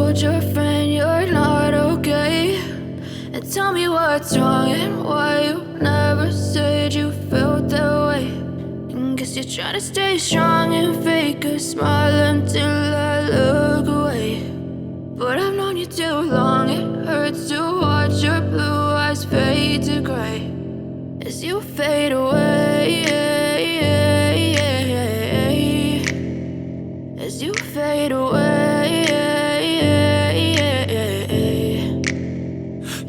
told your friend you're not okay, and tell me what's wrong and why you never said you felt that way. And guess you're trying to stay strong and fake a smile until I look away. But I've known you too long, it hurts to watch your blue eyes fade to gray as you fade away, as you fade away.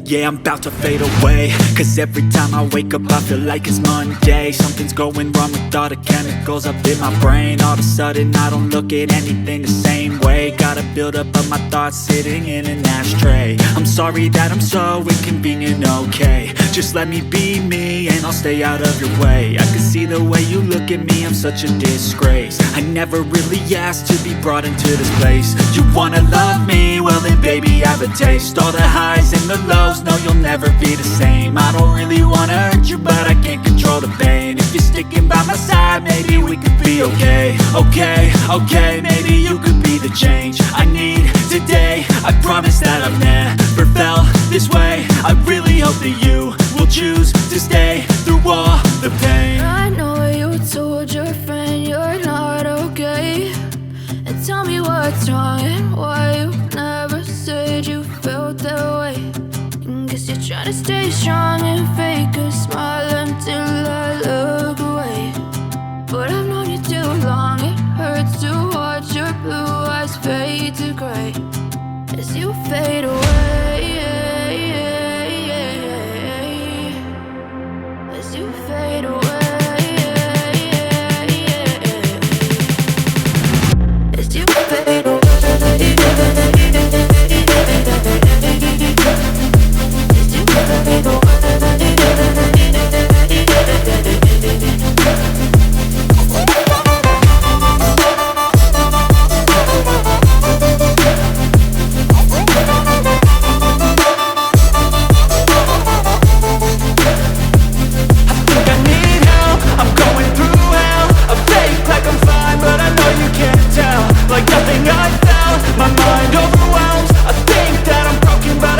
Yeah, I'm about to fade away, cause every time I wake up I feel like it's Monday. Something's going wrong with all the chemicals up in my brain. All of a sudden I don't look at anything the same way. Got a buildup of my thoughts sitting in an ashtray. I'm sorry that I'm so inconvenient, okay. Just let me be me and I'll stay out of your way. I can see the way you look at me, I'm such a disgrace. I never really asked to be brought into this place. You wanna love me? Well then baby, have a taste. All the highs and the lows, no, you'll never be the same. I don't really wanna hurt you, but I can't control the pain. If you're sticking by my side, maybe we could be okay. Okay, maybe you could be the change I need today. I promise that I've never felt this way. I really hope that you will choose to stay through all the pain. I know you told your friend you're not okay, and tell me what's wrong and why you never said you felt that way. And guess you're trying to stay strong and fake a smile until I look away. But I've known you too long, it hurts to watch your blue eyes fade to gray as you fade away, as you fade away, as you fade away.